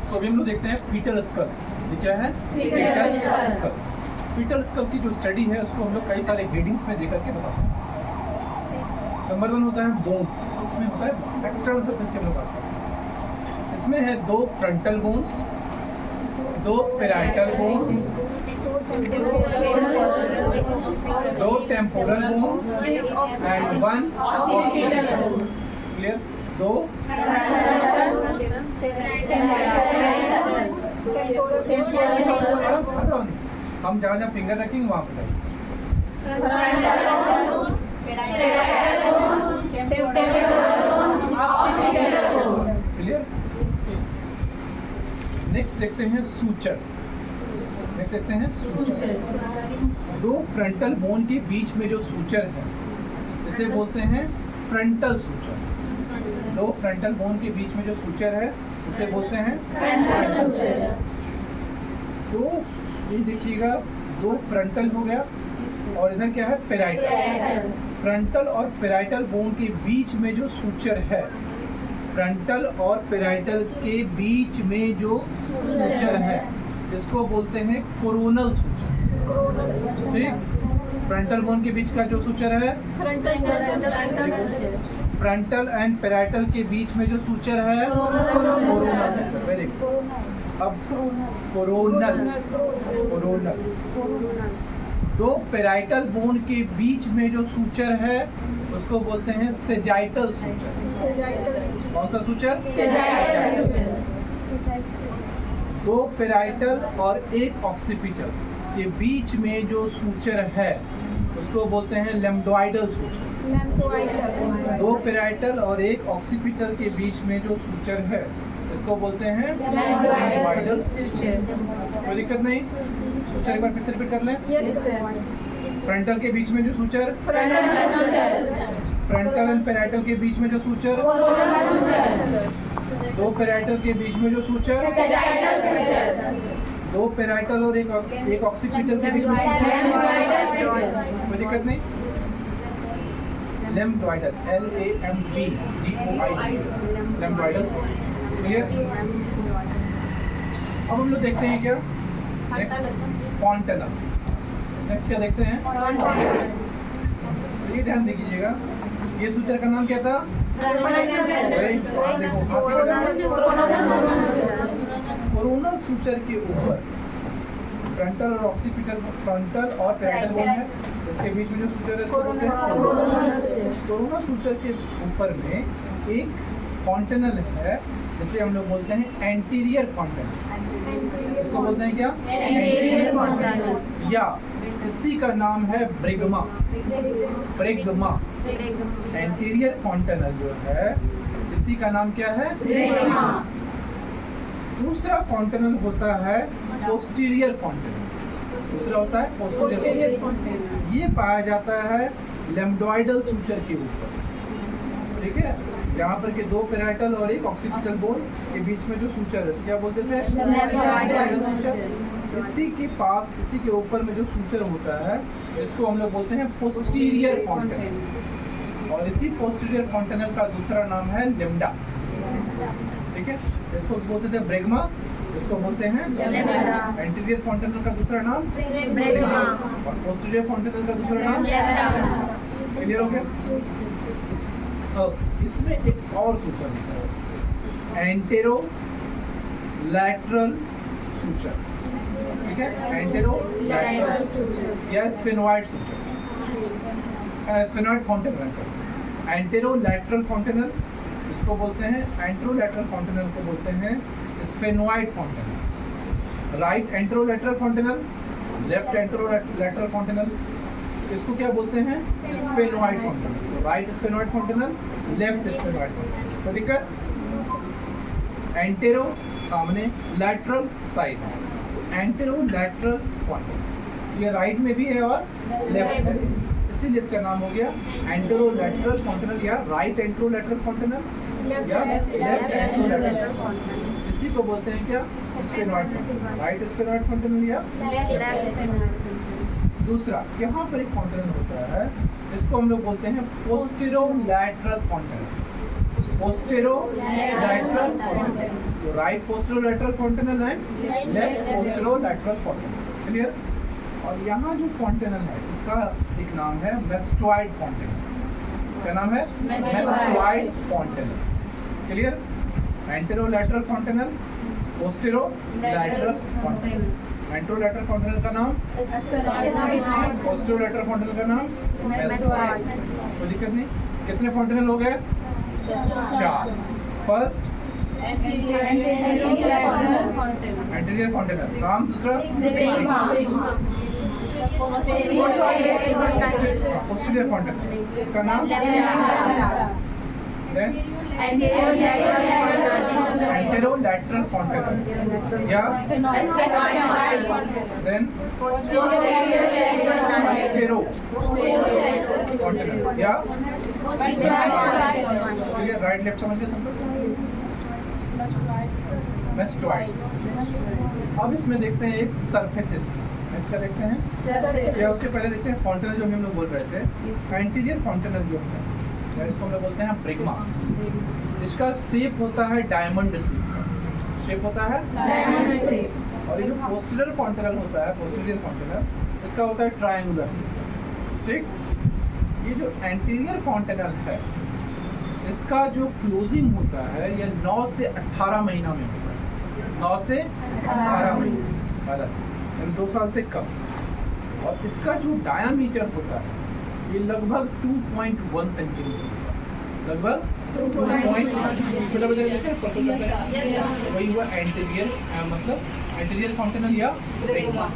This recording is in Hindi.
सो अभी हम लोग देखते हैं फीटल स्कल। ये क्या है? Fetal school. फीटल स्कल की जो स्टडी है उसको हम लोग कई सारे हेडिंग्स में देकर के बताते हैं। नंबर 1 होता है बोन्स, इसमें होता है एक्सटर्नल सरफेस के हम लोग बात करते हैं। इसमें है 2 frontal bones, 2 parietal bones, 2 temporal bone and 1 occipital. Clear? 2 हम जहाँ जहाँ फिंगर रखेंगे वहाँ बताइए। क्लियर? नेक्स्ट देखते हैं सूचर। नेक्स्ट देखते हैं सूचर। 2 फ्रंटल बोन के बीच में जो सूचर है इसे बोलते हैं फ्रंटल सूचर। 2 फ्रंटल बोन के बीच में जो सूचर है उसे बोलते हैं फ्रंटल सूचर। तो ये देखिएगा 2 फ्रंटल हो गया और इधर क्या है? पैराइटल। फ्रंटल और पैराइटल बोन के बीच में जो सूचर है, फ्रंटल और पैराइटल के बीच में जो सूचर है इसको बोलते हैं कोरोनल सूचर। ठीक? फ्रंटल बोन के बीच का जो सूचर है फ्रंटल एंड पैराइटल के बीच में जो सूचर है कोरोनल सूचर। Very good. अब कोरोनल 2 पैराइटल बोन के बीच में जो सूचर है उसको बोलते हैं सेजाइटल सूचर। कौन सा सूचर? सेजाइटल। 2 पैराइटल और 1 ऑक्सीपिटल के बीच में जो सूचर है उसको बोलते हैं लैम्डोइडल सूचर। 2 पैराइटल और 1 ऑक्सीपिटल के बीच में जो सूचर है इसको बोलते हैं लैम्डोइडल सूचर। कोई दिक्कत नहीं? सूचर एक बार फिर से रिपीट कर लें। फ्रंटल के बीच में जो सूचर, फ्रंटल एंड पैराइटल के बीच में जो सूचर, 2 पैराइटल के बीच में जो सूचर, 2 पैराइटल और 1 ऑक्सीपिटल के बीच में सूचर। कोई दिक्कत नहीं? लैम्डोइडल LAMBDOID लैम्डोइडल। क्लियर? अब हम लोग देखते हैं क्या नेक्स्ट? फॉन्टेनल्स। नेक्स्ट क्या देखते हैं? ये ध्यान दीजिएगा, ये सूचर का नाम क्या था? कोरोनल सूचर के ऊपर फ्रंटल और ऑक्सीपिटल, फ्रंटल और पैराइटल बोन है, इसके बीच में जो सूचर है इसको बोलते हैं कोरोनल सूचर के ऊपर में एक फॉन्टेनल है जिसे हम लोग बोलते हैं एंटीरियर फॉन्टेनल। इसको बोलते हैं क्या? एंटीरियर फॉन्टेनल, या इसी का नाम है ब्रिग्मा। ब्रिग्मा एंटीरियर फॉन्टेनल जो है इसी का नाम क्या है? ब्रिग्मा। दूसरा फॉन्टेनल होता है पोस्टीरियर फॉन्टेनल। दूसरा होता है पोस्टीरियर फॉन्टेनल। ये पाया जाता है लैम्डोइडल सूचर के ऊपर। ठीक है? जहाँ पर के 2 पैराइटल और 1 ऑक्सीपिटल बोन के बीच में जो सूचर है क्या बोलते थे? लैम्डोइडल सूचर। इसी के पास, इसी के ऊपर में जो सूचर होता है इसको हम लोग बोलते हैं पोस्टीरियर फॉन्टेनल। और इसी पोस्टीरियर फॉन्टेनल का दूसरा नाम है लेम्डा। ठीक है? इसको बोलते थे ब्रिग्मा, इसको बोलते हैं लेम्डा। एंटीरियर फॉन्टेनल का दूसरा नाम ब्रिग्मा और पोस्टीरियर फॉन्टेनल का दूसरा नाम लेम्डा। क्लियर हो गया? अब इसमें एक और सूचर होता है एंटेरो लैटरल सूचर। ठीक है? एंटेरो लैटरल सूचर या sphenoid suture, sphenoid fontanelle. Anterolateral fontanelle इसको बोलते हैं, एंट्रो लैटरल फॉन्टेनल को बोलते हैं sphenoid fontanelle. Right anterolateral fontanelle, left anterolateral fontanelle, इसको क्या बोलते हैं? Sphenoid fontanelle. Right sphenoid fontanelle, left sphenoid fontanelle. तो दिक्कत? एंटेरो सामने, lateral side. Anterolateral fontanelle ये राइट में भी है और लेफ्ट में भी, इसीलिए इसका नाम हो गया एंटेरो लैटरल फॉन्टेनल या राइट एंट्रो लैटरल फॉन्टेनल या लेफ्ट एंट्रो लैटरल फॉन्टेनल। इसी को बोलते हैं क्या? Sphenoid fontanelle. Right sphenoid fontanelle या लेफ्ट स्फेनोइड। दूसरा यहाँ पर एक फॉन्टेनल होता है, इसको हम लोग बोलते हैं पोस्टेरो लैटरल फॉन्टेनल। पोस्टेरो लैटरल फॉन्टेनल तो राइट पोस्टेरोलैटरल फॉन्टेनल है, लेफ्ट पोस्टेरोलैटरल फॉन्टेनल। क्लियर? और यहाँ जो फॉन्टेनल है इसका एक नाम है मेस्टोइड फॉन्टेनल। क्या नाम है? Mastoid fontanelle. Clear? Anterolateral fontanelle, posterolateral fontanelle. Anterolateral fontanelle का नाम, पोस्टेरोलैटरल फॉन्टेनल का नाम मेस्टोइड। कोई दिक्कत नहीं। कितने फॉन्टेनल हो गए? 4। फर्स्ट एंटीरियर फॉन्टेनल, नाम दूसरा पोस्टीरियर फॉन्टेनल, इसका नाम देन एंटेरोलैटरल फॉन्टेनल या देन पोस्टेरो फॉन्टेनल या राइट लेफ्ट समझ गए सब लोग? मेस्टोइड। अब इसमें देखते हैं एक सरफेसेस। नेक्स्ट क्या देखते हैं? या उसके पहले देखते हैं फॉन्टेनल जो हम लोग बोल रहे थे। एंटीरियर फॉन्टेनल जो है या इसको हम लोग बोलते हैं ब्रिग्मा। इसका शेप होता है डायमंड शेप। शेप होता है डायमंड शेप। और ये जो पोस्टीरियर फॉन्टेनल होता है, पोस्टीरियर फॉन्टेनल, इसका होता है ट्रायंगुलर शेप। ठीक? ये जो एंटीरियर फॉन्टेनल है इसका जो क्लोजिंग होता है ये 9 से 18 महीना में होता है। 9 से 18 महीने वाला, 2 साल से कम। और इसका जो डायामीटर होता है ये लगभग 2.1 सेंटीमीटर, लगभग 2.1। छोटा बच्चा देखते हैं वही हुआ एंटीरियर, मतलब एंटीरियर फॉन्टेनल या ब्रिग्मा।